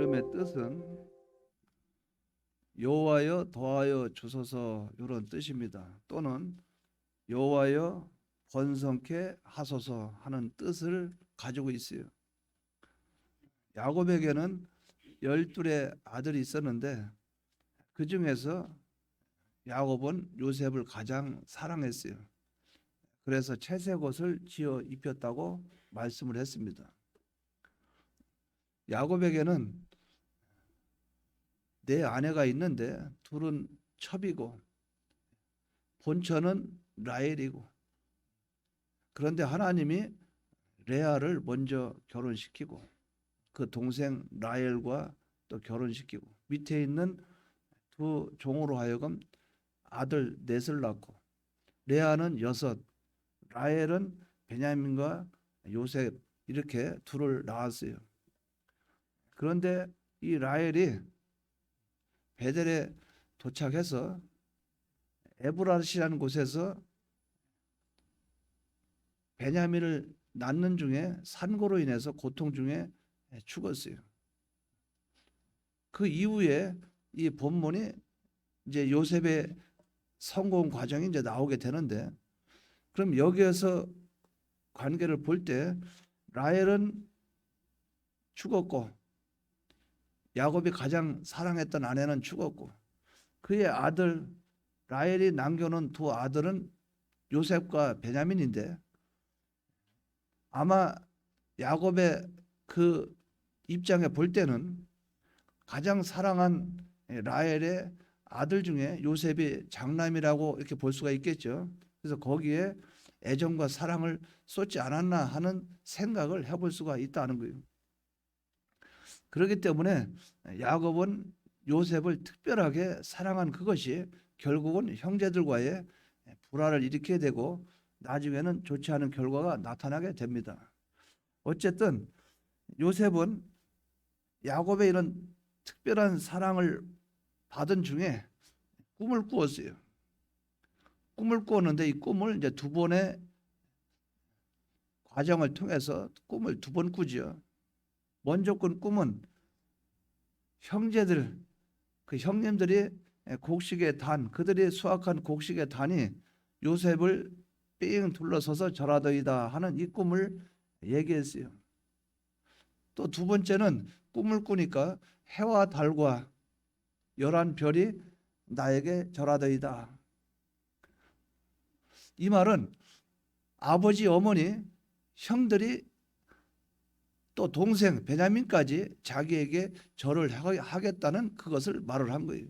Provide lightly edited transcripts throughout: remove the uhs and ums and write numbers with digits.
이름의 뜻은 여호와여 도하여 주소서 이런 뜻입니다. 또는 여호와여 번성케 하소서 하는 뜻을 가지고 있어요. 야곱에게는 12의 아들이 있었는데 그 중에서 야곱은 요셉을 가장 사랑했어요. 그래서 채색 옷을 지어 입혔다고 말씀을 했습니다. 야곱에게는 네 아내가 있는데 둘은 첩이고 본처는 라헬이고, 그런데 하나님이 레아를 먼저 결혼시키고 그 동생 라헬과 또 결혼시키고 밑에 있는 두 종으로 하여금 아들 넷을 낳고, 레아는 6, 라헬은 베냐민과 요셉 이렇게 둘을 낳았어요. 그런데 이 라헬이 베델에 도착해서 에브라시라는 곳에서 베냐민을 낳는 중에 산고로 인해서 고통 중에 죽었어요. 그 이후에 이 본문이 이제 요셉의 성공 과정이 이제 나오게 되는데, 그럼 여기에서 관계를 볼 때 라헬은 죽었고 야곱이 가장 사랑했던 아내는 죽었고 그의 아들 라헬이 남겨놓은 두 아들은 요셉과 베냐민인데, 아마 야곱의 그 입장에 볼 때는 가장 사랑한 라헬의 아들 중에 요셉이 장남이라고 이렇게 볼 수가 있겠죠. 그래서 거기에 애정과 사랑을 쏟지 않았나 하는 생각을 해볼 수가 있다는 거예요. 그렇기 때문에 야곱은 요셉을 특별하게 사랑한 그것이 결국은 형제들과의 불화를 일으키게 되고 나중에는 좋지 않은 결과가 나타나게 됩니다. 어쨌든 요셉은 야곱의 이런 특별한 사랑을 받은 중에 꿈을 꾸었어요. 꿈을 꾸었는데 이 꿈을 이제 2번의 과정을 통해서 꿈을 2번 꾸죠. 먼저 꾼 꿈은 형제들, 그 형님들이 곡식의 단, 그들이 수확한 곡식의 단이 요셉을 삥 둘러서서 절하더이다 하는 이 꿈을 얘기했어요. 또 2번째는 꿈을 꾸니까 해와 달과 11별이 나에게 절하더이다. 이 말은 아버지, 어머니, 형들이 또 동생 베냐민까지 자기에게 절을 하겠다는 그것을 말을 한 거예요.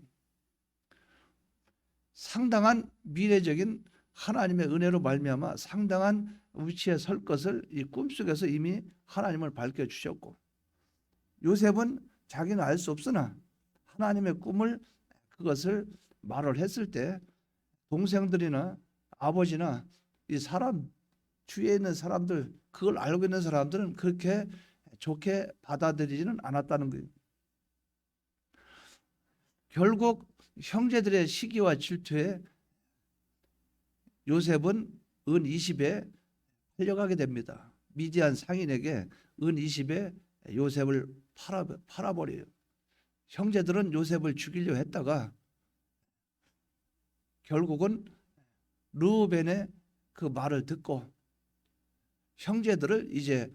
상당한 미래적인 하나님의 은혜로 말미암아 상당한 위치에 설 것을 이 꿈속에서 이미 하나님을 밝혀주셨고, 요셉은 자기는 알 수 없으나 하나님의 꿈을 그것을 말을 했을 때 동생들이나 아버지나 이 사람 주위에 있는 사람들, 그걸 알고 있는 사람들은 그렇게 좋게 받아들이지는 않았다는 거예요. 결국 형제들의 시기와 질투에 요셉은 은 20에 팔려가게 됩니다. 미디안 상인에게 은 20에 요셉을 팔아버려요. 형제들은 요셉을 죽이려 했다가 결국은 르우벤의 그 말을 듣고 형제들을 이제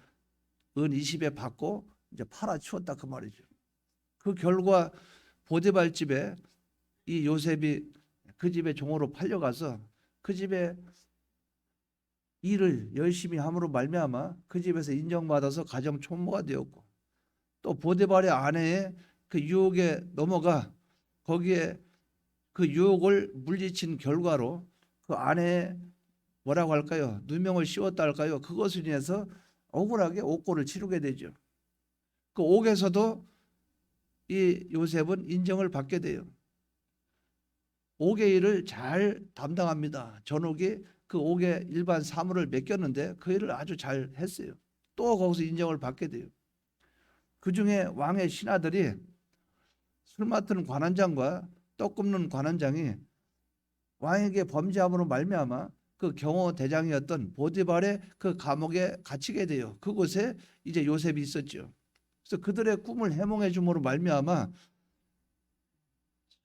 은 20에 받고 이제 팔아치웠다 그 말이죠. 그 결과 보디발 집에 이 요셉이 그 집에 종으로 팔려가서 그 집에 일을 열심히 함으로 말미암아 그 집에서 인정받아서 가정 총무가 되었고, 또 보디발의 아내의 그 유혹에 넘어가 거기에 그 유혹을 물리친 결과로 그 아내의 뭐라고 할까요? 누명을 씌웠다 할까요? 그것을 인해서 억울하게 옥고를 치르게 되죠. 그 옥에서도 이 요셉은 인정을 받게 돼요. 옥의 일을 잘 담당합니다. 전옥이 그 옥의 일반 사물을 맡겼는데 그 일을 아주 잘 했어요. 또 거기서 인정을 받게 돼요. 그 중에 왕의 신하들이 술 맡은 관원장과 떡 굽는 관원장이 왕에게 범죄함으로 말미암아 그 경호 대장이었던 보디발의 그 감옥에 갇히게 돼요. 그곳에 이제 요셉이 있었죠. 그래서 그들의 꿈을 해몽해 줌으로 말미암아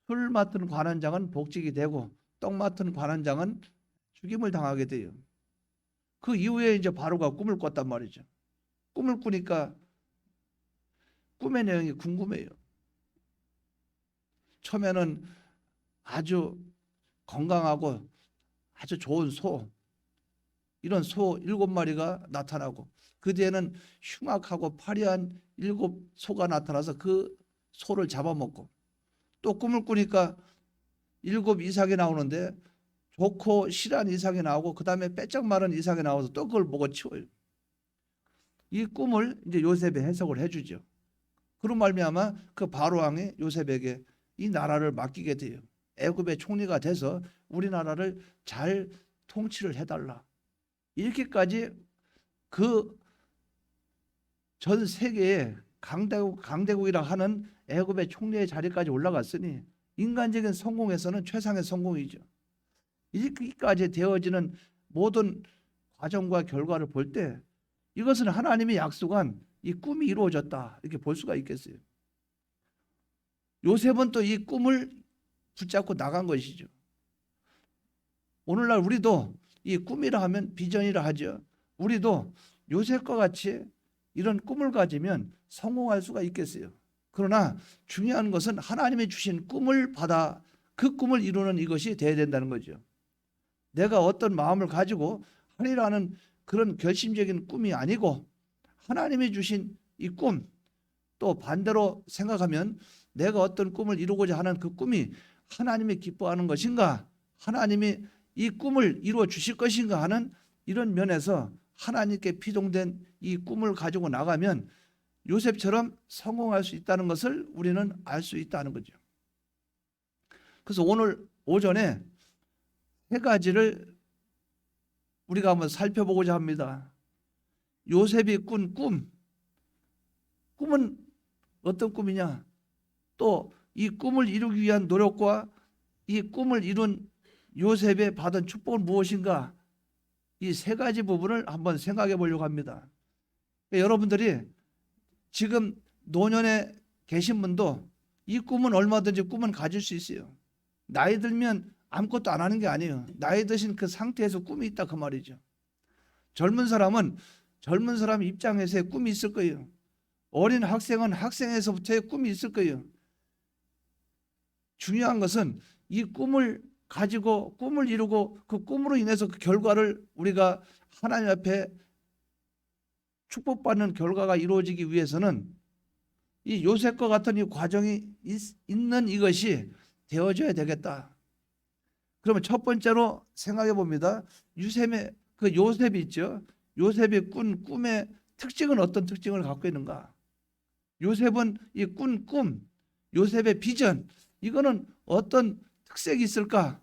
술 맡은 관원장은 복직이 되고 떡 맡은 관원장은 죽임을 당하게 돼요. 그 이후에 이제 바로가 꿈을 꿨단 말이죠. 꿈을 꾸니까 꿈의 내용이 궁금해요. 처음에는 아주 건강하고 아주 좋은 소, 이런 소 7마리가 나타나고 그 뒤에는 흉악하고 파리한 7소가 나타나서 그 소를 잡아먹고, 또 꿈을 꾸니까 7 이삭이 나오는데 좋고 실한 이삭이 나오고 그 다음에 빼짝 마른 이삭이 나와서 또 그걸 먹어 치워요. 이 꿈을 이제 요셉이 해석을 해주죠. 그런 말미암아 그 바로 왕이 요셉에게 이 나라를 맡기게 돼요. 애굽의 총리가 돼서 우리나라를 잘 통치를 해달라. 이렇게까지 그 전 세계에 강대국이라 하는 애굽의 총리의 자리까지 올라갔으니 인간적인 성공에서는 최상의 성공이죠. 이렇게까지 되어지는 모든 과정과 결과를 볼 때 이것은 하나님이 약속한 이 꿈이 이루어졌다 이렇게 볼 수가 있겠어요. 요셉은 또 이 꿈을 붙잡고 나간 것이죠. 오늘날 우리도 이 꿈이라 하면 비전이라 하죠. 우리도 요셉과 같이 이런 꿈을 가지면 성공할 수가 있겠어요. 그러나 중요한 것은 하나님이 주신 꿈을 받아 그 꿈을 이루는 이것이 돼야 된다는 거죠. 내가 어떤 마음을 가지고 하리라는 그런 결심적인 꿈이 아니고 하나님이 주신 이 꿈, 또 반대로 생각하면 내가 어떤 꿈을 이루고자 하는 그 꿈이 하나님이 기뻐하는 것인가, 하나님이 이 꿈을 이루어 주실 것인가 하는 이런 면에서 하나님께 피동된 이 꿈을 가지고 나가면 요셉처럼 성공할 수 있다는 것을 우리는 알 수 있다는 거죠. 그래서 오늘 오전에 세 가지를 우리가 한번 살펴보고자 합니다. 요셉이 꾼 꿈, 꿈은 어떤 꿈이냐, 또 이 꿈을 이루기 위한 노력과 이 꿈을 이룬 요셉의 받은 축복은 무엇인가, 이 세 가지 부분을 한번 생각해 보려고 합니다. 여러분들이 지금 노년에 계신 분도 이 꿈은 얼마든지 꿈은 가질 수 있어요. 나이 들면 아무것도 안 하는 게 아니에요. 나이 드신 그 상태에서 꿈이 있다 그 말이죠. 젊은 사람은 젊은 사람 입장에서의 꿈이 있을 거예요. 어린 학생은 학생에서부터의 꿈이 있을 거예요. 중요한 것은 이 꿈을 가지고 꿈을 이루고 그 꿈으로 인해서 그 결과를 우리가 하나님 앞에 축복받는 결과가 이루어지기 위해서는 이 요셉과 같은 이 과정이 있는 이것이 되어져야 되겠다. 그러면 첫 번째로 생각해 봅니다. 요셉이 있죠. 요셉이 꾼 꿈의 특징은 어떤 특징을 갖고 있는가? 요셉은 이 꾼 꿈, 요셉의 비전, 이거는 어떤 특색이 있을까?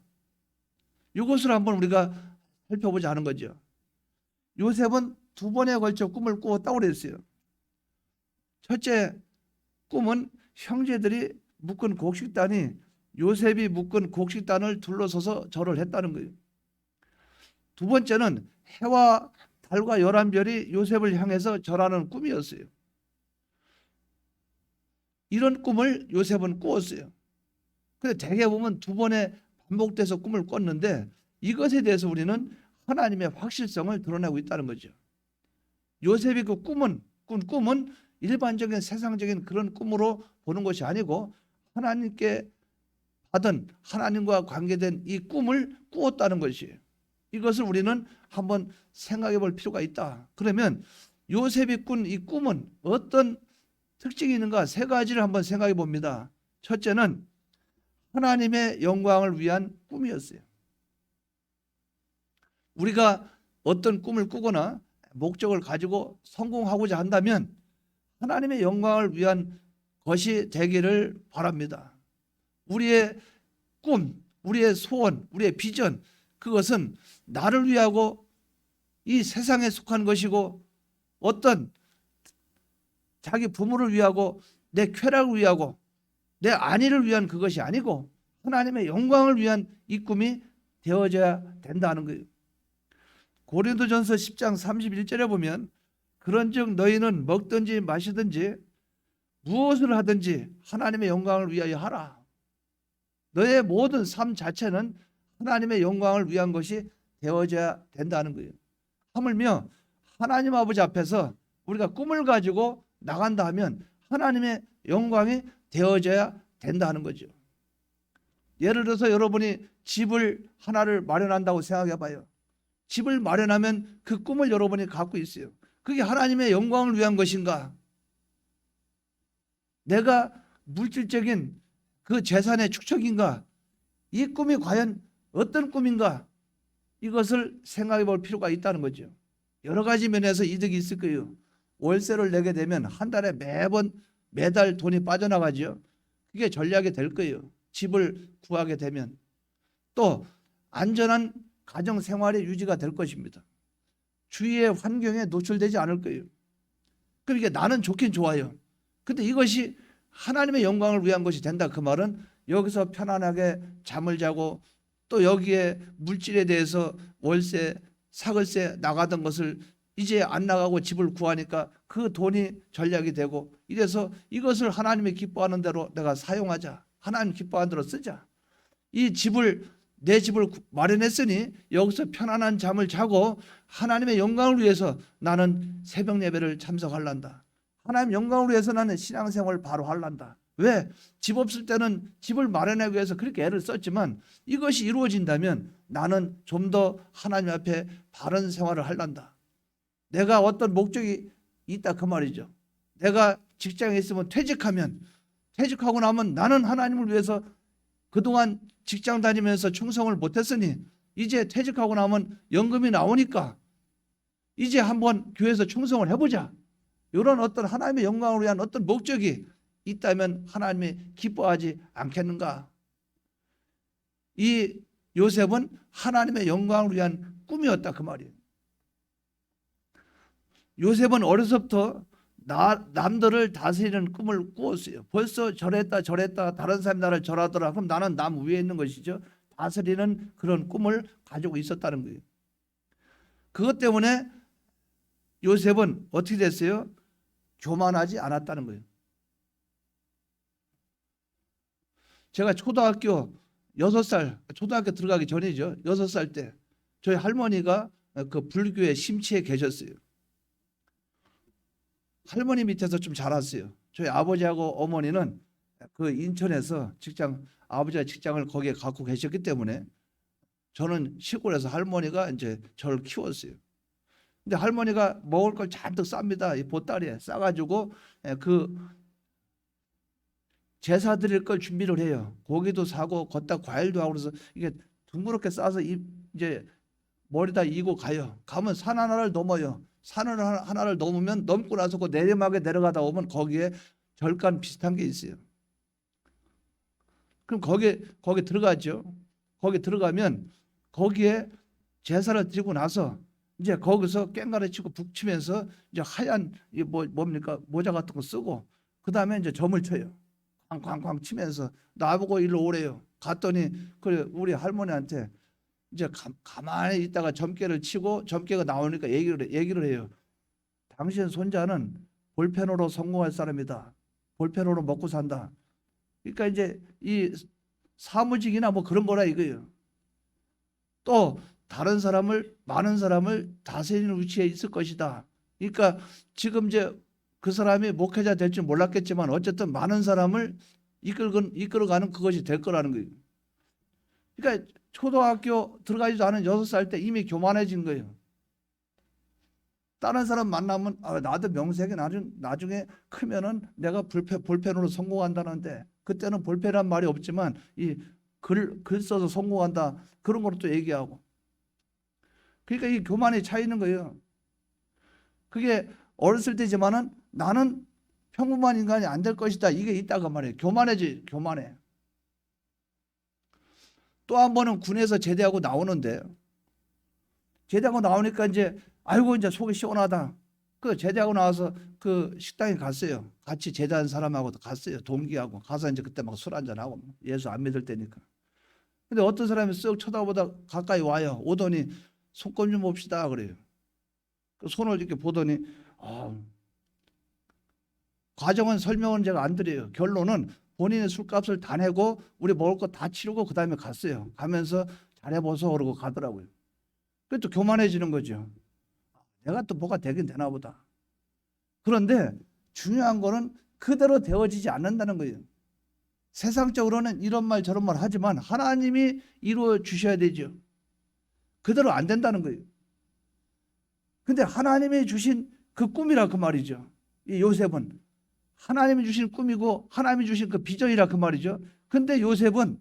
이것을 한번 우리가 살펴보자 하는 거죠. 요셉은 2번에 걸쳐 꿈을 꾸었다고 그랬어요. 첫째 꿈은 형제들이 묶은 곡식단이 요셉이 묶은 곡식단을 둘러서서 절을 했다는 거예요. 두 번째는 해와 달과 11별이 요셉을 향해서 절하는 꿈이었어요. 이런 꿈을 요셉은 꾸었어요. 근데 대개 보면 2번에 반복돼서 꿈을 꿨는데 이것에 대해서 우리는 하나님의 확실성을 드러내고 있다는 거죠. 요셉이 그 꾼 꿈은 일반적인 세상적인 그런 꿈으로 보는 것이 아니고 하나님께 받은 하나님과 관계된 이 꿈을 꾸었다는 것이에요. 이것을 우리는 한번 생각해 볼 필요가 있다. 그러면 요셉이 꾼 이 꿈은 어떤 특징이 있는가? 세 가지를 한번 생각해 봅니다. 첫째는 하나님의 영광을 위한 꿈이었어요. 우리가 어떤 꿈을 꾸거나 목적을 가지고 성공하고자 한다면 하나님의 영광을 위한 것이 되기를 바랍니다. 우리의 꿈, 우리의 소원, 우리의 비전, 그것은 나를 위하고 이 세상에 속한 것이고 어떤 자기 부모를 위하고 내 쾌락을 위하고 내 안위를 위한 그것이 아니고 하나님의 영광을 위한 이 꿈이 되어져야 된다는 거예요. 고린도전서 10장 31절에 보면 그런즉 너희는 먹든지 마시든지 무엇을 하든지 하나님의 영광을 위하여 하라. 너의 모든 삶 자체는 하나님의 영광을 위한 것이 되어져야 된다는 거예요. 하물며 하나님 아버지 앞에서 우리가 꿈을 가지고 나간다 하면 하나님의 영광이 되어져야 된다는 거죠. 예를 들어서 여러분이 집을 하나를 마련한다고 생각해 봐요. 집을 마련하면 그 꿈을 여러분이 갖고 있어요. 그게 하나님의 영광을 위한 것인가? 내가 물질적인 그 재산의 축적인가? 이 꿈이 과연 어떤 꿈인가? 이것을 생각해 볼 필요가 있다는 거죠. 여러 가지 면에서 이득이 있을 거예요. 월세를 내게 되면 한 달에 매달 돈이 빠져나가죠. 그게 전략이 될 거예요. 집을 구하게 되면. 또 안전한 가정 생활이 유지가 될 것입니다. 주위의 환경에 노출되지 않을 거예요. 그러니까 나는 좋긴 좋아요. 근데 이것이 하나님의 영광을 위한 것이 된다. 그 말은 여기서 편안하게 잠을 자고 또 여기에 물질에 대해서 월세, 사글세 나가던 것을 이제 안 나가고 집을 구하니까 그 돈이 전략이 되고 이래서 이것을 하나님이 기뻐하는 대로 내가 사용하자. 하나님 기뻐하는 대로 쓰자. 내 집을 마련했으니 여기서 편안한 잠을 자고 하나님의 영광을 위해서 나는 새벽 예배를 참석할란다. 하나님 영광을 위해서 나는 신앙생활을 바로 할란다. 왜? 집 없을 때는 집을 마련하기 위해서 그렇게 애를 썼지만 이것이 이루어진다면 나는 좀 더 하나님 앞에 바른 생활을 할란다. 내가 어떤 목적이 있다 그 말이죠. 내가 직장에 있으면 퇴직하고 나면 나는 하나님을 위해서 그동안 직장 다니면서 충성을 못했으니 이제 퇴직하고 나면 연금이 나오니까 이제 한번 교회에서 충성을 해보자. 이런 어떤 하나님의 영광을 위한 어떤 목적이 있다면 하나님이 기뻐하지 않겠는가? 이 요셉은 하나님의 영광을 위한 꿈이었다 그 말이에요. 요셉은 어려서부터 남들을 다스리는 꿈을 꾸었어요. 벌써 저랬다 다른 사람이 나를 절하더라. 그럼 나는 남 위에 있는 것이죠. 다스리는 그런 꿈을 가지고 있었다는 거예요. 그것 때문에 요셉은 어떻게 됐어요? 교만하지 않았다는 거예요. 제가 초등학교 들어가기 전이죠. 6살 때 저희 할머니가 그 불교의 심취에 계셨어요. 할머니 밑에서 좀 자랐어요. 저희 아버지하고 어머니는 그 인천에서 아버지가 직장을 거기에 갖고 계셨기 때문에 저는 시골에서 할머니가 이제 저를 키웠어요. 근데 할머니가 먹을 걸 잔뜩 쌉니다. 이 보따리에 싸가지고 그 제사 드릴 걸 준비를 해요. 고기도 사고 걷다 과일도 하고 그래서 이게 둥그렇게 싸서 이제 머리다 이고 가요. 가면 산 하나를 넘어요. 산을 하나를 넘으면 넘고 나서 그 내리막에 내려가다 오면 거기에 절간 비슷한 게 있어요. 그럼 거기 들어가죠. 거기 들어가면 거기에 제사를 드리고 나서 이제 거기서 깽가리 치고 북치면서 이제 하얀 뭡니까 모자 같은 거 쓰고 그 다음에 이제 점을 쳐요. 쾅쾅쾅 치면서 나보고 일로 오래요. 갔더니 그래 우리 할머니한테 이제 가만히 있다가 점괘를 치고 점괘가 나오니까 얘기를 해요. 당신 손자는 볼펜으로 성공할 사람이다. 볼펜으로 먹고 산다. 그러니까 이제 이 사무직이나 뭐 그런 거라 이거예요. 또 많은 사람을 다스리는 위치에 있을 것이다. 그러니까 지금 이제 그 사람이 목회자 될 줄 몰랐겠지만 어쨌든 많은 사람을 이끌어가는 그것이 될 거라는 거예요. 그러니까 초등학교 들어가지도 않은 6살 때 이미 교만해진 거예요. 다른 사람 만나면 나도 명색이 나중에 크면은 내가 볼펜으로 성공한다는데 그때는 볼펜이란 말이 없지만 이 글 써서 성공한다 그런 거로 또 얘기하고 그러니까 이 교만이 차 있는 거예요. 그게 어렸을 때지만은 나는 평범한 인간이 안 될 것이다 이게 있다고 말이에요. 교만해. 또 한 번은 군에서 제대하고 나오는데 제대하고 나오니까 이제 아이고 이제 속이 시원하다. 그 제대하고 나와서 그 식당에 갔어요. 같이 제대한 사람하고도 갔어요. 동기하고 가서 이제 그때 막 술 한잔 하고 예수 안 믿을 때니까. 근데 어떤 사람이 쓱 쳐다보다 가까이 와요. 오더니 손금 좀 봅시다 그래요. 그 손을 이렇게 보더니 과정은 설명은 제가 안 드려요. 결론은 본인의 술값을 다 내고 우리 먹을 거 다 치르고 그 다음에 갔어요. 가면서 잘해보소 그러고 가더라고요. 그게 또 교만해지는 거죠. 내가 또 뭐가 되긴 되나 보다. 그런데 중요한 거는 그대로 되어지지 않는다는 거예요. 세상적으로는 이런 말 저런 말 하지만 하나님이 이루어 주셔야 되죠. 그대로 안 된다는 거예요. 근데 하나님이 주신 그 꿈이라 그 말이죠. 이 요셉은 하나님이 주신 꿈이고 하나님이 주신 그 비전이라 그 말이죠. 근데 요셉은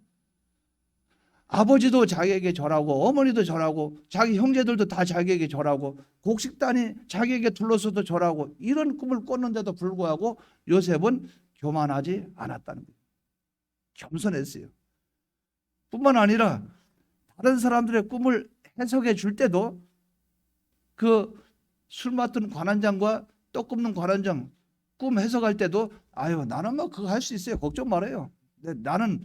아버지도 자기에게 절하고 어머니도 절하고 자기 형제들도 다 자기에게 절하고 곡식단이 자기에게 둘러서도 절하고 이런 꿈을 꿨는데도 불구하고 요셉은 교만하지 않았다는 거예요. 겸손했어요. 뿐만 아니라 다른 사람들의 꿈을 해석해 줄 때도 그 술 맡은 관원장과 떡 굽는 관원장 꿈 해석할 때도 아유 나는 뭐 그거 할 수 있어요. 걱정 말아요. 나는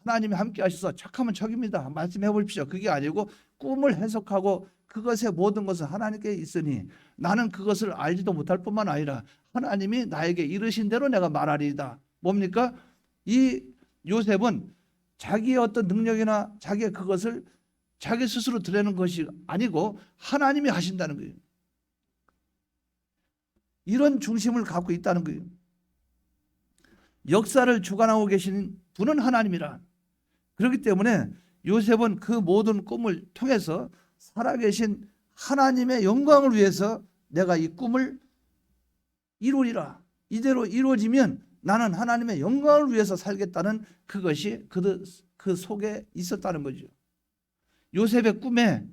하나님이 함께 하셔서 척하면 척입니다. 말씀해 보십시오. 그게 아니고 꿈을 해석하고 그것의 모든 것은 하나님께 있으니 나는 그것을 알지도 못할 뿐만 아니라 하나님이 나에게 이르신 대로 내가 말하리이다. 뭡니까? 이 요셉은 자기의 어떤 능력이나 자기의 그것을 자기 스스로 드러내는 것이 아니고 하나님이 하신다는 거예요. 이런 중심을 갖고 있다는 거예요. 역사를 주관하고 계신 분은 하나님이라. 그렇기 때문에 요셉은 그 모든 꿈을 통해서 살아계신 하나님의 영광을 위해서 내가 이 꿈을 이루리라. 이대로 이루어지면 나는 하나님의 영광을 위해서 살겠다는 그것이 그 속에 있었다는 거죠. 요셉의 꿈에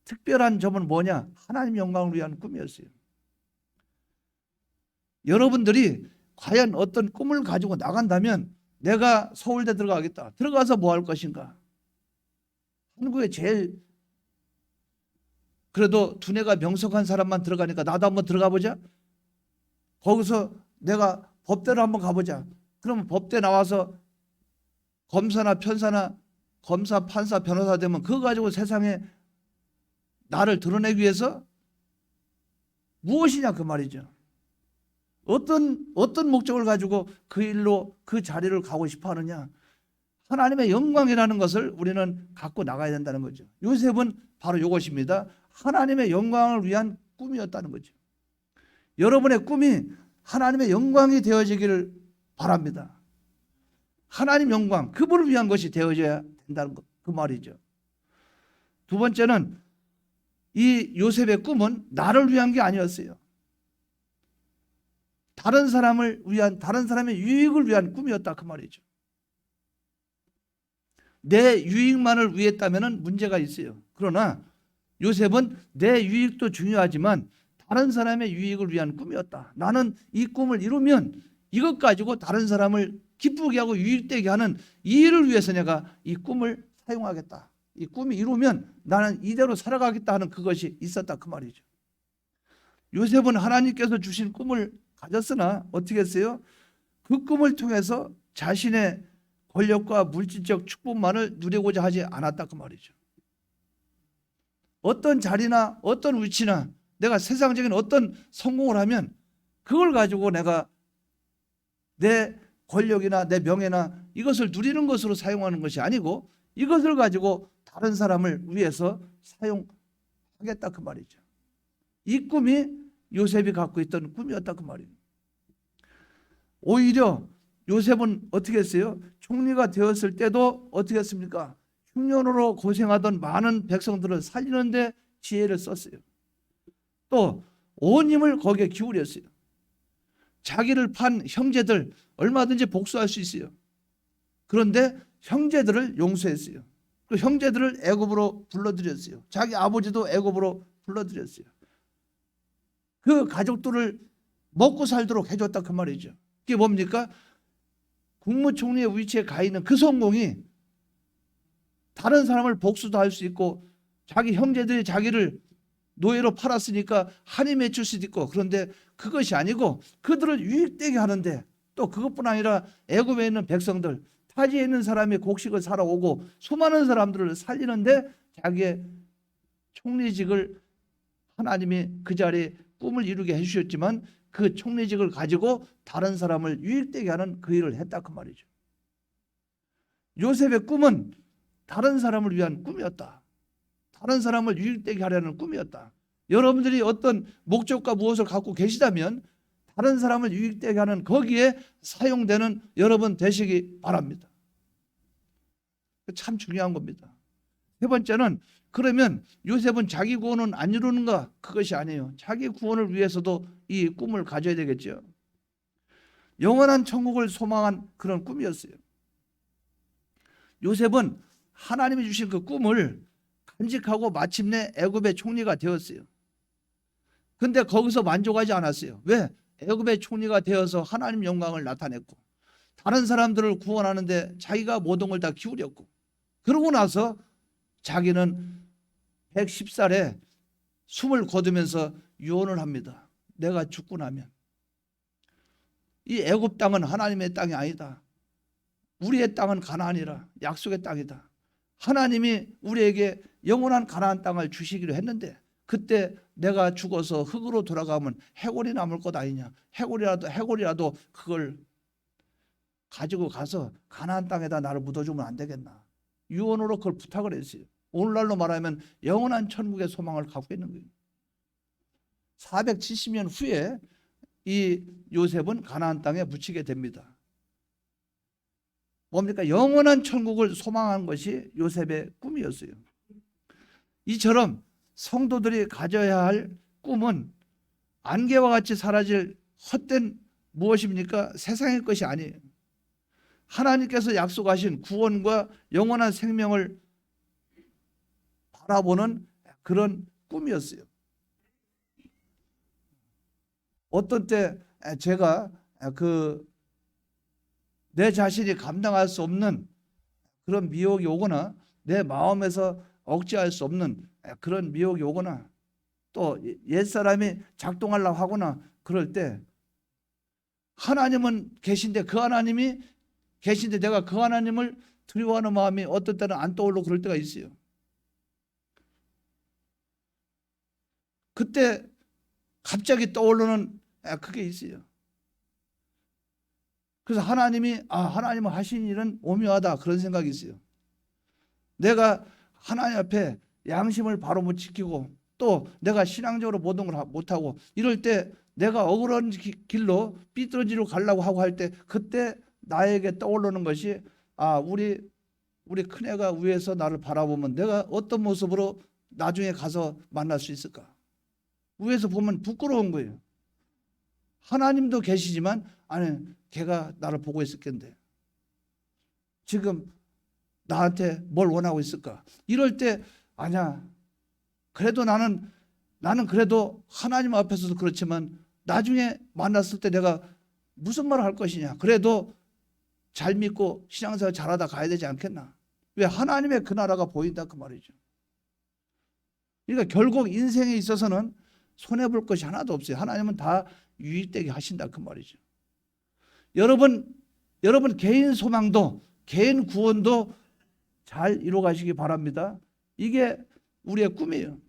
특별한 점은 뭐냐? 하나님 영광을 위한 꿈이었어요. 여러분들이 과연 어떤 꿈을 가지고 나간다면 내가 서울대 들어가겠다. 들어가서 뭐 할 것인가? 한국에 제일 그래도 두뇌가 명석한 사람만 들어가니까 나도 한번 들어가 보자. 거기서 내가 법대로 한번 가보자. 그러면 법대 나와서 검사나 편사나 검사, 판사, 변호사 되면 그거 가지고 세상에 나를 드러내기 위해서 무엇이냐 그 말이죠. 어떤 목적을 가지고 그 일로 그 자리를 가고 싶어 하느냐. 하나님의 영광이라는 것을 우리는 갖고 나가야 된다는 거죠. 요셉은 바로 이것입니다. 하나님의 영광을 위한 꿈이었다는 거죠. 여러분의 꿈이 하나님의 영광이 되어지기를 바랍니다. 하나님 영광, 그분을 위한 것이 되어져야 된다는 것, 그 말이죠. 두 번째는 이 요셉의 꿈은 나를 위한 게 아니었어요. 다른 사람을 위한, 다른 사람의 유익을 위한 꿈이었다 그 말이죠. 내 유익만을 위했다면 문제가 있어요. 그러나 요셉은 내 유익도 중요하지만 다른 사람의 유익을 위한 꿈이었다. 나는 이 꿈을 이루면 이것 가지고 다른 사람을 기쁘게 하고 유익되게 하는 이 일을 위해서 내가 이 꿈을 사용하겠다. 이 꿈이 이루면 나는 이대로 살아가겠다 하는 그것이 있었다 그 말이죠. 요셉은 하나님께서 주신 꿈을 가졌으나 어떻게 했어요? 그 꿈을 통해서 자신의 권력과 물질적 축복만을 누리고자 하지 않았다 그 말이죠. 어떤 자리나 어떤 위치나 내가 세상적인 어떤 성공을 하면 그걸 가지고 내가 내 권력이나 내 명예나 이것을 누리는 것으로 사용하는 것이 아니고 이것을 가지고 다른 사람을 위해서 사용하겠다 그 말이죠. 이 꿈이 요셉이 갖고 있던 꿈이었다 그 말이에요. 오히려 요셉은 어떻게 했어요? 총리가 되었을 때도 어떻게 했습니까? 흉년으로 고생하던 많은 백성들을 살리는데 지혜를 썼어요. 또 온 힘을 거기에 기울였어요. 자기를 판 형제들 얼마든지 복수할 수 있어요. 그런데 형제들을 용서했어요. 그 형제들을 애굽으로 불러들였어요. 자기 아버지도 애굽으로 불러들였어요. 그 가족들을 먹고 살도록 해줬다 그 말이죠. 그게 뭡니까? 국무총리의 위치에 가 있는 그 성공이 다른 사람을 복수도 할 수 있고 자기 형제들이 자기를 노예로 팔았으니까 한이 맺힐 수도 있고 그런데 그것이 아니고 그들을 유익되게 하는데 또 그것뿐 아니라 애굽에 있는 백성들 타지에 있는 사람이 곡식을 사러 오고 수많은 사람들을 살리는데 자기의 총리직을 하나님이 그 자리에 꿈을 이루게 해주셨지만 그 총리직을 가지고 다른 사람을 유익되게 하는 그 일을 했다 그 말이죠. 요셉의 꿈은 다른 사람을 위한 꿈이었다. 다른 사람을 유익되게 하려는 꿈이었다. 여러분들이 어떤 목적과 무엇을 갖고 계시다면 다른 사람을 유익되게 하는 거기에 사용되는 여러분 되시기 바랍니다. 참 중요한 겁니다. 세 번째는 그러면 요셉은 자기 구원은 안 이루는가? 그것이 아니에요. 자기 구원을 위해서도 이 꿈을 가져야 되겠죠. 영원한 천국을 소망한 그런 꿈이었어요. 요셉은 하나님이 주신 그 꿈을 간직하고 마침내 애굽의 총리가 되었어요. 근데 거기서 만족하지 않았어요. 왜? 애굽의 총리가 되어서 하나님 영광을 나타냈고 다른 사람들을 구원하는데 자기가 모든 걸 다 기울였고 그러고 나서 자기는 110살에 숨을 거두면서 유언을 합니다. 내가 죽고 나면 이 애굽 땅은 하나님의 땅이 아니다. 우리의 땅은 가나안이라 약속의 땅이다. 하나님이 우리에게 영원한 가나안 땅을 주시기로 했는데 그때 내가 죽어서 흙으로 돌아가면 해골이 남을 것 아니냐. 해골이라도 그걸 가지고 가서 가나안 땅에다 나를 묻어주면 안 되겠나. 유언으로 그걸 부탁을 했어요. 오늘날로 말하면 영원한 천국의 소망을 갖고 있는 거예요. 470년 후에 이 요셉은 가나안 땅에 묻히게 됩니다. 뭡니까? 영원한 천국을 소망한 것이 요셉의 꿈이었어요. 이처럼 성도들이 가져야 할 꿈은 안개와 같이 사라질 헛된 무엇입니까? 세상의 것이 아니에요. 하나님께서 약속하신 구원과 영원한 생명을 바라보는 그런 꿈이었어요. 어떤 때 제가 내 자신이 감당할 수 없는 그런 미혹이 오거나 내 마음에서 억제할 수 없는 그런 미혹이 오거나 또 옛사람이 작동하려고 하거나 그럴 때 하나님은 계신데 그 하나님이 계신데 내가 그 하나님을 두려워하는 마음이 어떤 때는 안 떠오르고 그럴 때가 있어요. 그때 갑자기 떠오르는 그게 있어요. 그래서 하나님은 하신 일은 오묘하다 그런 생각이 있어요. 내가 하나님 앞에 양심을 바로 못 지키고 또 내가 신앙적으로 모든 걸 못하고 이럴 때 내가 억울한 길로 삐뚤어지로 가려고 하고 할 때 그때 나에게 떠오르는 것이 우리 큰애가 위에서 나를 바라보면 내가 어떤 모습으로 나중에 가서 만날 수 있을까? 위에서 보면 부끄러운 거예요. 하나님도 계시지만 걔가 나를 보고 있을 텐데 지금 나한테 뭘 원하고 있을까? 이럴 때 아니야. 그래도 나는 그래도 하나님 앞에서도 그렇지만 나중에 만났을 때 내가 무슨 말을 할 것이냐. 그래도 잘 믿고 신앙생활 잘하다 가야 되지 않겠나. 왜? 하나님의 그 나라가 보인다 그 말이죠. 그러니까 결국 인생에 있어서는 손해볼 것이 하나도 없어요. 하나님은 다 유익되게 하신다 그 말이죠. 여러분 개인 소망도 개인 구원도 잘 이루어가시기 바랍니다. 이게 우리의 꿈이에요.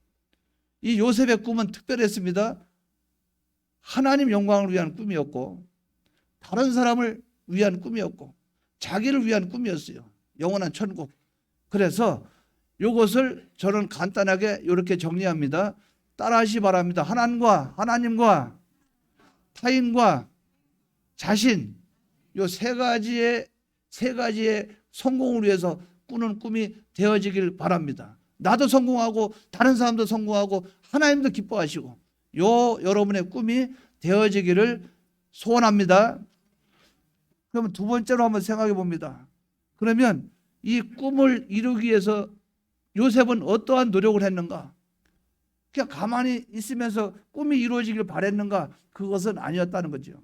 이 요셉의 꿈은 특별했습니다. 하나님 영광을 위한 꿈이었고 다른 사람을 위한 꿈이었고 자기를 위한 꿈이었어요. 영원한 천국. 그래서 이것을 저는 간단하게 이렇게 정리합니다. 따라하시 바랍니다. 하나님과 타인과 자신 이 세 가지의 성공을 위해서 꾸는 꿈이 되어지길 바랍니다. 나도 성공하고 다른 사람도 성공하고 하나님도 기뻐하시고 여러분의 꿈이 되어지기를 소원합니다. 그러면 두 번째로 한번 생각해 봅니다. 그러면 이 꿈을 이루기 위해서 요셉은 어떠한 노력을 했는가? 그냥 가만히 있으면서 꿈이 이루어지길 바랬는가? 그것은 아니었다는 거죠.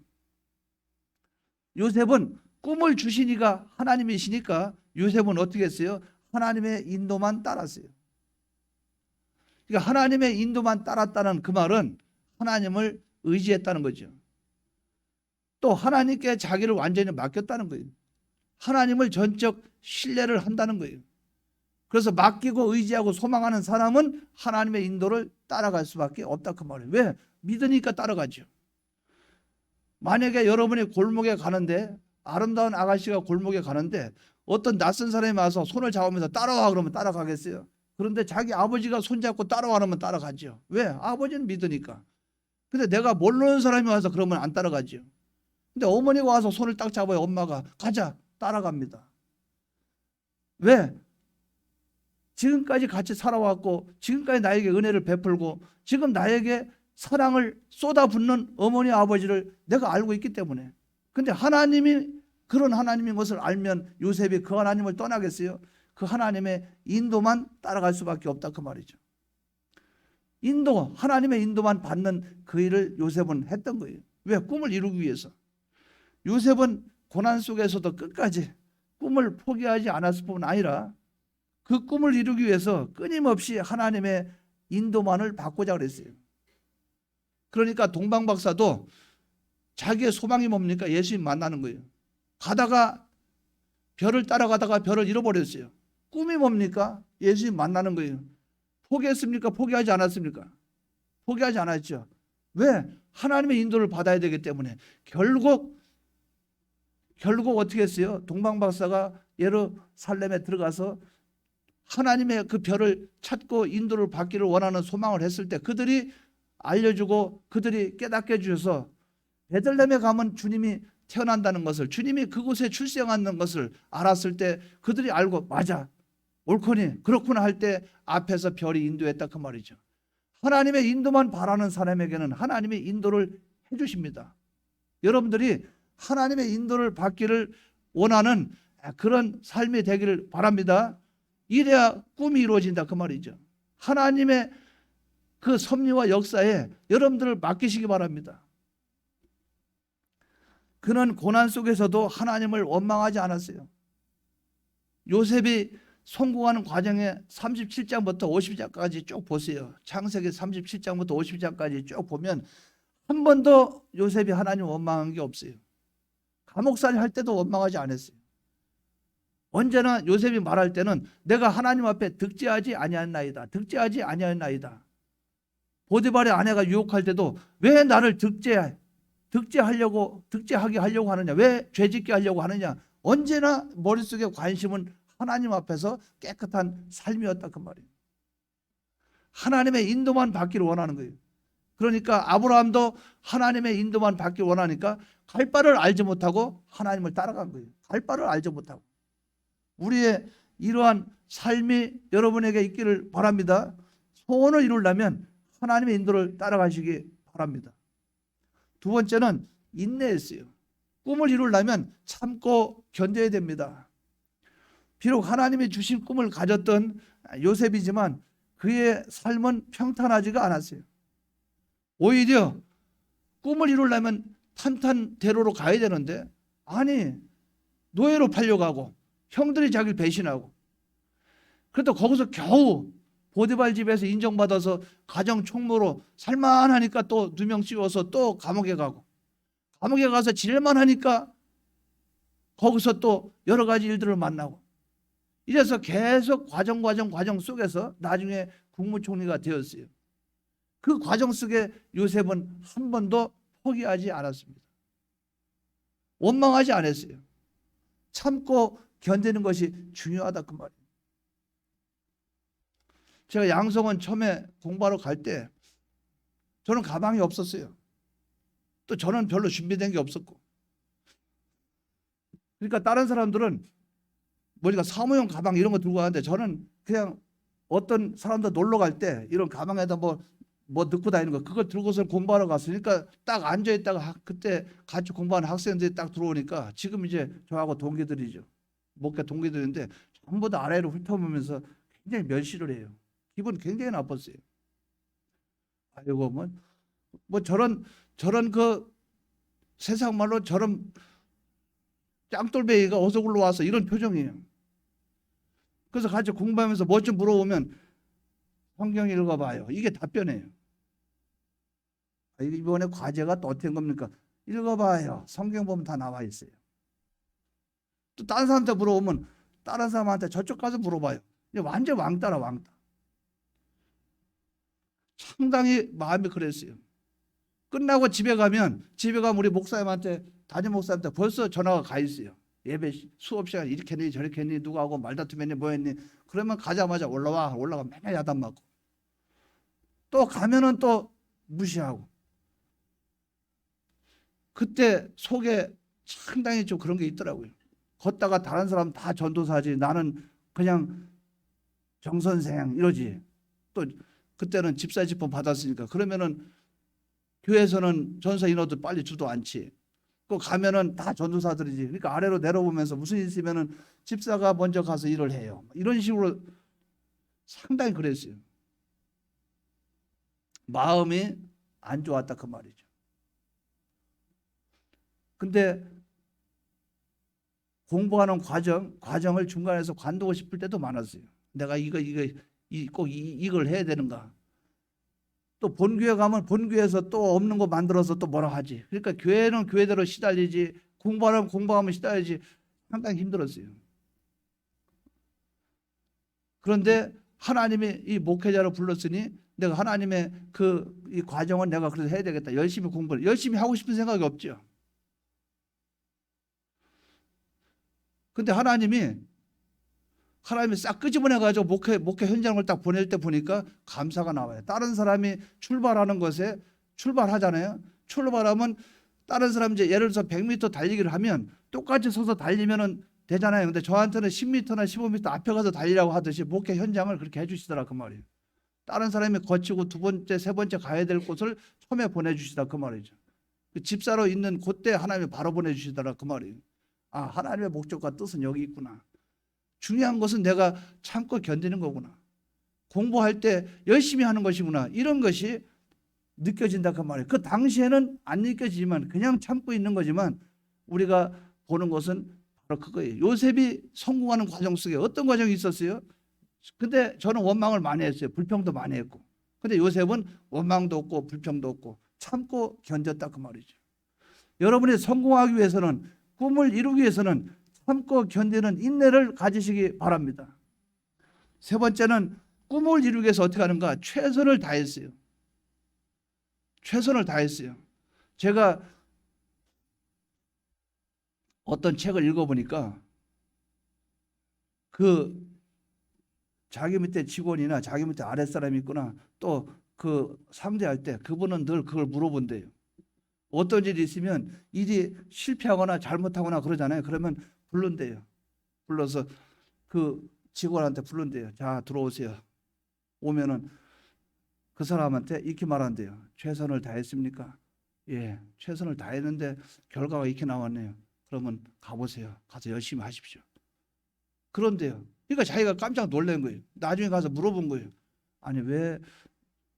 요셉은 꿈을 주신 이가 하나님이시니까 요셉은 어떻게 했어요? 하나님의 인도만 따랐어요. 그러니까 하나님의 인도만 따랐다는 그 말은 하나님을 의지했다는 거죠. 또 하나님께 자기를 완전히 맡겼다는 거예요. 하나님을 전적 신뢰를 한다는 거예요. 그래서 맡기고 의지하고 소망하는 사람은 하나님의 인도를 따라갈 수밖에 없다 그 말이에요. 왜? 믿으니까 따라가죠. 만약에 여러분이 골목에 가는데, 아름다운 아가씨가 골목에 가는데 어떤 낯선 사람이 와서 손을 잡으면서 따라와 그러면 따라가겠어요? 그런데 자기 아버지가 손잡고 따라가면 따라가죠. 왜? 아버지는 믿으니까. 근데 내가 모르는 사람이 와서 그러면 안 따라가죠. 근데 어머니가 와서 손을 딱 잡아요. 엄마가 가자, 따라갑니다. 왜? 지금까지 같이 살아왔고, 지금까지 나에게 은혜를 베풀고, 지금 나에게 사랑을 쏟아붓는 어머니 아버지를 내가 알고 있기 때문에. 근데 하나님이 그런 하나님인 것을 알면 요셉이 그 하나님을 떠나겠어요? 그 하나님의 인도만 따라갈 수밖에 없다 그 말이죠. 인도, 하나님의 인도만 받는 그 일을 요셉은 했던 거예요. 왜? 꿈을 이루기 위해서. 요셉은 고난 속에서도 끝까지 꿈을 포기하지 않았을 뿐 아니라 그 꿈을 이루기 위해서 끊임없이 하나님의 인도만을 받고자 그랬어요. 그러니까 동방박사도 자기의 소망이 뭡니까? 예수님 만나는 거예요. 가다가 별을 따라가다가 별을 잃어버렸어요. 꿈이 뭡니까? 예수님 만나는 거예요. 포기했습니까? 포기하지 않았습니까? 포기하지 않았죠. 왜? 하나님의 인도를 받아야 되기 때문에. 결국 어떻게 했어요? 동방박사가 예루살렘에 들어가서 하나님의 그 별을 찾고 인도를 받기를 원하는 소망을 했을 때 그들이 알려주고 그들이 깨닫게 해주셔서 베들레헴에 가면 주님이 태어난다는 것을, 주님이 그곳에 출생하는 것을 알았을 때 그들이 알고 맞아, 옳거니 그렇구나 할 때 앞에서 별이 인도했다 그 말이죠. 하나님의 인도만 바라는 사람에게는 하나님의 인도를 해주십니다. 여러분들이 하나님의 인도를 받기를 원하는 그런 삶이 되기를 바랍니다. 이래야 꿈이 이루어진다 그 말이죠. 하나님의 그 섭리와 역사에 여러분들을 맡기시기 바랍니다. 그는 고난 속에서도 하나님을 원망하지 않았어요. 요셉이 성공하는 과정에 37장부터 50장까지 쭉 보세요. 창세기 37장부터 50장까지 쭉 보면 한 번도 요셉이 하나님 원망한 게 없어요. 감옥살이 할 때도 원망하지 않았어요. 언제나 요셉이 말할 때는 내가 하나님 앞에 득죄하지 아니하였나이다. 득죄하지 아니하였나이다. 보디발의 아내가 유혹할 때도 왜 나를 득죄하게 하려고 하느냐, 왜 죄짓게 하려고 하느냐, 언제나 머릿속에 관심은 하나님 앞에서 깨끗한 삶이었다 그 말이에요. 하나님의 인도만 받기를 원하는 거예요. 그러니까 아브라함도 하나님의 인도만 받기를 원하니까 갈 바를 알지 못하고 하나님을 따라간 거예요. 갈 바를 알지 못하고. 우리의 이러한 삶이 여러분에게 있기를 바랍니다. 소원을 이루려면 하나님의 인도를 따라가시기 바랍니다. 두 번째는 인내했어요. 꿈을 이루려면 참고 견뎌야 됩니다. 비록 하나님이 주신 꿈을 가졌던 요셉이지만 그의 삶은 평탄하지가 않았어요. 오히려 꿈을 이루려면 탄탄대로로 가야 되는데 아니 노예로 팔려가고 형들이 자기를 배신하고 그래도 거기서 겨우 보디발 집에서 인정받아서 가정 총무로 살만하니까 또 누명 씌워서 또 감옥에 가고 감옥에 가서 지낼만 하니까 거기서 또 여러 가지 일들을 만나고 이래서 계속 과정 속에서 나중에 국무총리가 되었어요. 그 과정 속에 요셉은 한 번도 포기하지 않았습니다. 원망하지 않았어요. 참고 견디는 것이 중요하다 그 말이에요. 제가 양성원 처음에 공부하러 갈 때 저는 가방이 없었어요. 또 저는 별로 준비된 게 없었고 그러니까 다른 사람들은 뭐니까 사무용 가방 이런 거 들고 가는데 저는 그냥 어떤 사람들 놀러 갈 때 이런 가방에다 뭐 넣고 다니는 거 그걸 들고서 공부하러 갔으니까 딱 앉아있다가 그때 같이 공부하는 학생들이 딱 들어오니까 지금 이제 저하고 동기들이죠. 목회 동기들인데 전부 다 아래로 훑어보면서 굉장히 멸시를 해요. 기분 굉장히 나빴어요. 아이고 뭐 저런 그 세상 말로 저런 짱돌배기가 어디서 굴러와서 이런 표정이에요. 그래서 같이 공부하면서 뭐 좀 물어보면 성경 읽어봐요. 이게 답변이에요. 이번에 과제가 또 어떻게 된 겁니까? 읽어봐요. 성경 보면 다 나와 있어요. 또 다른 사람한테 물어보면 다른 사람한테 저쪽 가서 물어봐요. 완전 왕따라 왕따. 상당히 마음이 그랬어요. 끝나고 집에 가면 우리 목사님한테 담임 목사님한테 벌써 전화가 가 있어요. 예배 수업 시간 이렇게 했니 저렇게 했니 누구하고 말다툼했니 뭐 했니. 그러면 가자마자 올라가 맨날 야단 맞고 또 가면은 또 무시하고. 그때 속에 상당히 좀 그런 게 있더라고요. 걷다가 다른 사람 다 전도사지 나는 그냥 정선생 이러지. 또 그때는 집사 직분 받았으니까 그러면은 교회에서는 전사 인원도 빨리 주도 않지. 또 가면은 다 전도사들이지. 그러니까 아래로 내려보면서 무슨 일 있으면은 집사가 먼저 가서 일을 해요. 이런 식으로 상당히 그랬어요. 마음이 안 좋았다 그 말이죠. 근데 공부하는 과정을 중간에서 관두고 싶을 때도 많았어요. 내가 이걸 해야 되는가? 또 본교회 가면 본교회에서 또 없는 거 만들어서 또 뭐라 하지. 그러니까 교회는 교회대로 시달리지 공부하면 시달리지. 상당히 힘들었어요. 그런데 하나님이 이 목회자를 불렀으니 내가 하나님의 이 과정은 내가 그래도 해야 되겠다. 열심히 하고 싶은 생각이 없죠. 근데 하나님이 싹 끄집어내 가지고 목회 현장을 딱 보낼 때 보니까 감사가 나와요. 다른 사람이 출발하는 것에 출발하잖아요. 출발하면 다른 사람 이제 예를 들어서 100m 달리기를 하면 똑같이 서서 달리면은 되잖아요. 근데 저한테는 10m나 15m 앞에 가서 달리라고 하듯이 목회 현장을 그렇게 해주시더라 그 말이에요. 다른 사람이 거치고 두 번째, 세 번째 가야 될 곳을 처음에 보내주시다 그 말이죠. 그 집사로 있는 그때 하나님이 바로 보내주시더라 그 말이에요. 아, 하나님의 목적과 뜻은 여기 있구나. 중요한 것은 내가 참고 견디는 거구나. 공부할 때 열심히 하는 것이구나. 이런 것이 느껴진다 그 말이에요. 그 당시에는 안 느껴지지만 그냥 참고 있는 거지만 우리가 보는 것은 바로 그거예요. 요셉이 성공하는 과정 속에 어떤 과정이 있었어요? 근데 저는 원망을 많이 했어요. 불평도 많이 했고. 근데 요셉은 원망도 없고 불평도 없고 참고 견뎠다 그 말이죠. 여러분이 성공하기 위해서는 꿈을 이루기 위해서는 참고 견디는 인내를 가지시기 바랍니다. 세 번째는 꿈을 이루기 위해서 어떻게 하는가? 최선을 다했어요. 최선을 다했어요. 제가 어떤 책을 읽어보니까 자기 밑에 직원이나 자기 밑에 아랫사람이 있거나 또 상대할 때 그분은 늘 그걸 물어본대요. 어떤 일이 있으면 일이 실패하거나 잘못하거나 그러잖아요. 그러면 부른대요. 불러서 그 직원한테 부른대요. 자, 들어오세요. 오면은 그 사람한테 이렇게 말한대요. 최선을 다했습니까? 예, 최선을 다했는데 결과가 이렇게 나왔네요. 그러면 가보세요. 가서 열심히 하십시오. 그런데요. 그러니까 자기가 깜짝 놀란 거예요. 나중에 가서 물어본 거예요. 아니 왜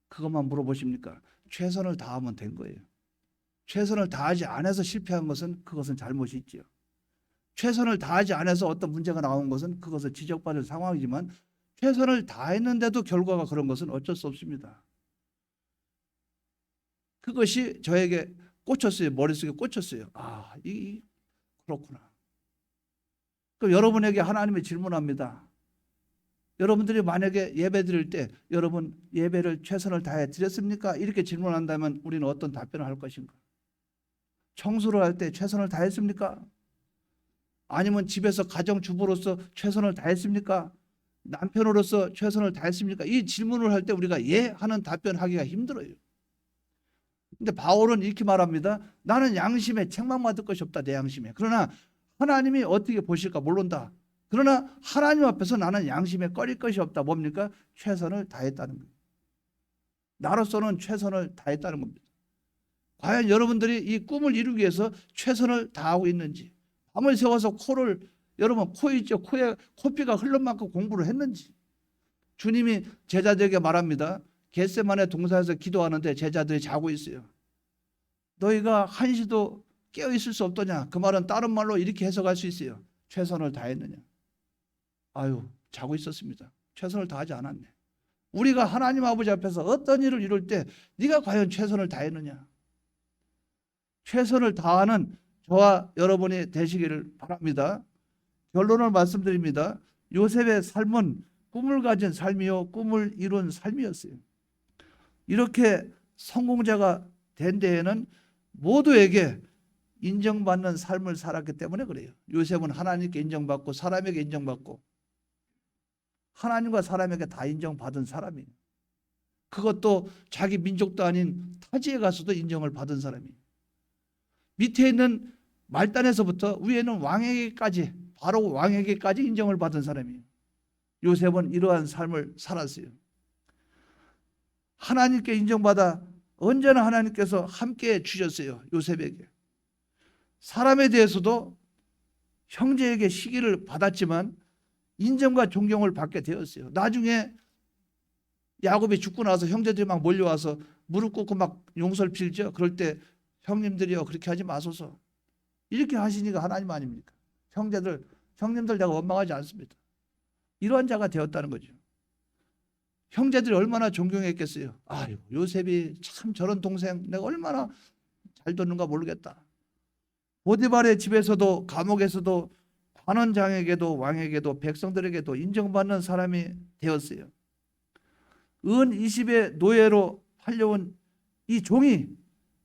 그것만 물어보십니까? 최선을 다하면 된 거예요. 최선을 다하지 않아서 실패한 것은 그것은 잘못이 있지요. 최선을 다하지 않아서 어떤 문제가 나온 것은 그것을 지적받을 상황이지만 최선을 다했는데도 결과가 그런 것은 어쩔 수 없습니다. 그것이 저에게 꽂혔어요. 머릿속에 꽂혔어요. 아, 그렇구나. 그럼 여러분에게 하나님이 질문합니다. 여러분들이 만약에 예배 드릴 때 여러분 예배를 최선을 다해 드렸습니까? 이렇게 질문한다면 우리는 어떤 답변을 할 것인가? 청소를 할 때 최선을 다했습니까? 아니면 집에서 가정주부로서 최선을 다했습니까? 남편으로서 최선을 다했습니까? 이 질문을 할 때 우리가 예 하는 답변하기가 힘들어요. 근데 바울은 이렇게 말합니다. 나는 양심에 책망받을 것이 없다. 내 양심에. 그러나 하나님이 어떻게 보실까 모른다. 그러나 하나님 앞에서 나는 양심에 꺼릴 것이 없다. 뭡니까? 최선을 다했다는 겁니다. 나로서는 최선을 다했다는 겁니다. 과연 여러분들이 이 꿈을 이루기 위해서 최선을 다하고 있는지, 밤을 새워서 여러분 코 있죠? 코에 코피가 흘러 만큼 공부를 했는지. 주님이 제자들에게 말합니다. 겟세마네 동산에서 기도하는데 제자들이 자고 있어요. 너희가 한시도 깨어 있을 수 없더냐? 그 말은 다른 말로 이렇게 해석할 수 있어요. 최선을 다했느냐? 아유, 자고 있었습니다. 최선을 다하지 않았네. 우리가 하나님 아버지 앞에서 어떤 일을 이룰 때 네가 과연 최선을 다했느냐? 최선을 다하는 저와 여러분이 되시기를 바랍니다. 결론을 말씀드립니다. 요셉의 삶은 꿈을 가진 삶이요 꿈을 이룬 삶이었어요. 이렇게 성공자가 된 데에는 모두에게 인정받는 삶을 살았기 때문에 그래요. 요셉은 하나님께 인정받고 사람에게 인정받고 하나님과 사람에게 다 인정받은 사람이에요. 그것도 자기 민족도 아닌 타지에 가서도 인정을 받은 사람이에요. 밑에 있는 말단에서부터 위에는 왕에게까지, 바로 왕에게까지 인정을 받은 사람이에요. 요셉은 이러한 삶을 살았어요. 하나님께 인정받아 언제나 하나님께서 함께 주셨어요. 요셉에게. 사람에 대해서도 형제에게 시기를 받았지만 인정과 존경을 받게 되었어요. 나중에 야곱이 죽고 나서 형제들이 막 몰려와서 무릎 꿇고 막 용서를 빌죠. 그럴 때 형님들이요, 그렇게 하지 마소서. 이렇게 하시니까 하나님 아닙니까? 형님들 내가 원망하지 않습니다. 이러한 자가 되었다는 거죠. 형제들이 얼마나 존경했겠어요. 아유, 요셉이 참 저런 동생 내가 얼마나 잘 뒀는가 모르겠다. 보디발의 집에서도 감옥에서도 관원장에게도 왕에게도 백성들에게도 인정받는 사람이 되었어요. 은 20의 노예로 팔려온 이 종이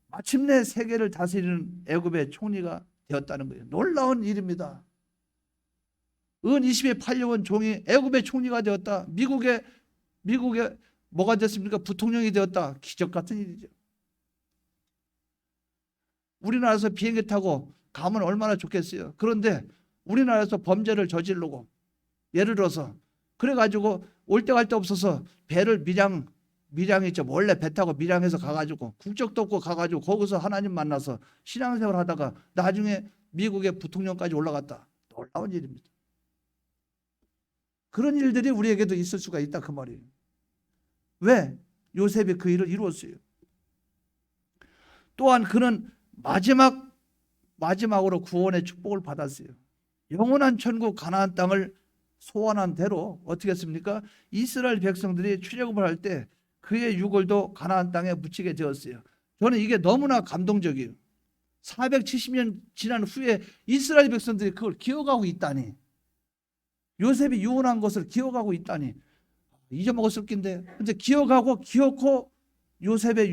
마침내 세계를 다스리는 애굽의 총리가 되었다는 거예요. 놀라운 일입니다. 은 20에 팔려온 종이 애굽의 총리가 되었다. 미국의 뭐가 됐습니까? 부통령이 되었다. 기적 같은 일이죠. 우리나라에서 비행기 타고 가면 얼마나 좋겠어요. 그런데 우리나라에서 범죄를 저지르고 예를 들어서 그래가지고 올 때 갈 데 없어서 배를 밀양 있죠. 원래 배 타고 밀양해서 가가지고 국적도 없고 가가지고 거기서 하나님 만나서 신앙생활 하다가 나중에 미국의 부통령까지 올라갔다. 놀라운 일입니다. 그런 일들이 우리에게도 있을 수가 있다 그 말이에요. 왜? 요셉이 그 일을 이루었어요. 또한 그는 마지막으로 구원의 축복을 받았어요. 영원한 천국 가나안 땅을 소원한 대로 어떻게 했습니까? 이스라엘 백성들이 출애굽을 할 때 그의 유골도 가나안 땅에 묻히게 되었어요. 저는 이게 너무나 감동적이에요. 470년 지난 후에 이스라엘 백성들이 그걸 기억하고 있다니. 요셉이 유언한 것을 기억하고 있다니. 잊어먹었을 낀데. 근데 기억고 요셉의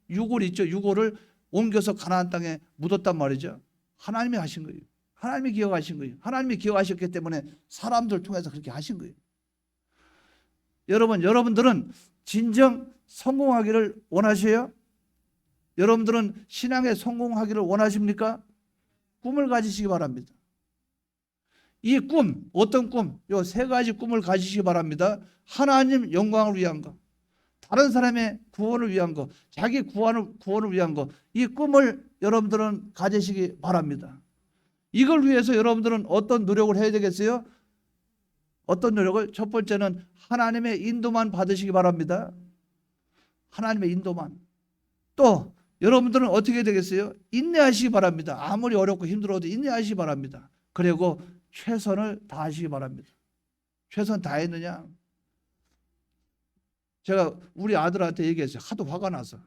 유골 있죠. 유골을 옮겨서 가나안 땅에 묻었단 말이죠. 하나님이 하신 거예요. 하나님이 기억하신 거예요. 하나님이 기억하셨기 때문에 사람들 통해서 그렇게 하신 거예요. 여러분들은 진정 성공하기를 원하세요? 여러분들은 신앙에 성공하기를 원하십니까? 꿈을 가지시기 바랍니다. 이 꿈, 어떤 꿈? 요 세 가지 꿈을 가지시기 바랍니다. 하나님 영광을 위한 것, 다른 사람의 구원을 위한 것, 자기 구원을 위한 것, 이 꿈을 여러분들은 가지시기 바랍니다. 이걸 위해서 여러분들은 어떤 노력을 해야 되겠어요? 어떤 노력을? 첫 번째는 하나님의 인도만 받으시기 바랍니다. 하나님의 인도만. 또 여러분들은 어떻게 해야 되겠어요? 인내하시기 바랍니다. 아무리 어렵고 힘들어도 인내하시기 바랍니다. 그리고 최선을 다하시기 바랍니다. 최선 다했느냐? 제가 우리 아들한테 얘기했어요. 하도 화가 나서.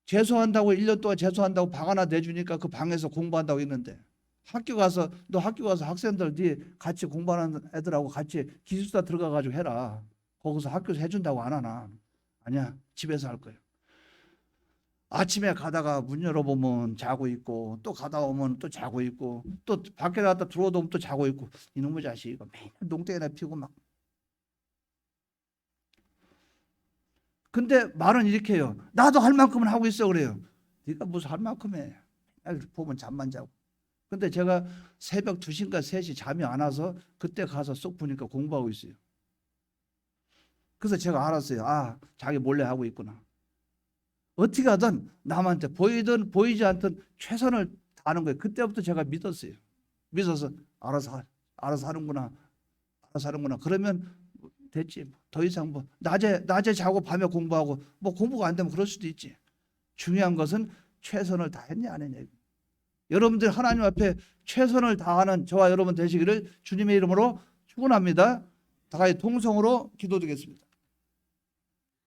재수한다고 1년 동안 재수한다고 방 하나 내주니까 그 방에서 공부한다고 했는데 너 학교 가서 학생들 네 같이 공부하는 애들하고 같이 기숙사 들어가가지고 해라. 거기서 학교에서 해준다고 안 하나? 아니야, 집에서 할 거예요. 아침에 가다가 문 열어보면 자고 있고 또 가다 오면 또 자고 있고 또 밖에 나갔다 들어오다 오면 또 자고 있고 이놈의 자식 이거 맨날 농땡이나 피우고 막. 근데 말은 이렇게 해요. 나도 할 만큼은 하고 있어 그래요. 네가 무슨 할 만큼 해. 보면 잠만 자고. 근데 제가 새벽 2시인가 3시 잠이 안 와서 그때 가서 쏙 보니까 공부하고 있어요. 그래서 제가 알았어요. 아, 자기 몰래 하고 있구나. 어떻게 하든 남한테 보이든 보이지 않든 최선을 다하는 거예요. 그때부터 제가 믿었어요. 믿어서 알아서 하는구나. 알아서 하는구나. 그러면 됐지. 더 이상 뭐 낮에 자고 밤에 공부하고 뭐 공부가 안 되면 그럴 수도 있지. 중요한 것은 최선을 다했냐 안 했냐. 여러분들 하나님 앞에 최선을 다하는 저와 여러분 되시기를 주님의 이름으로 축원합니다. 다 같이 통성으로 기도드리겠습니다.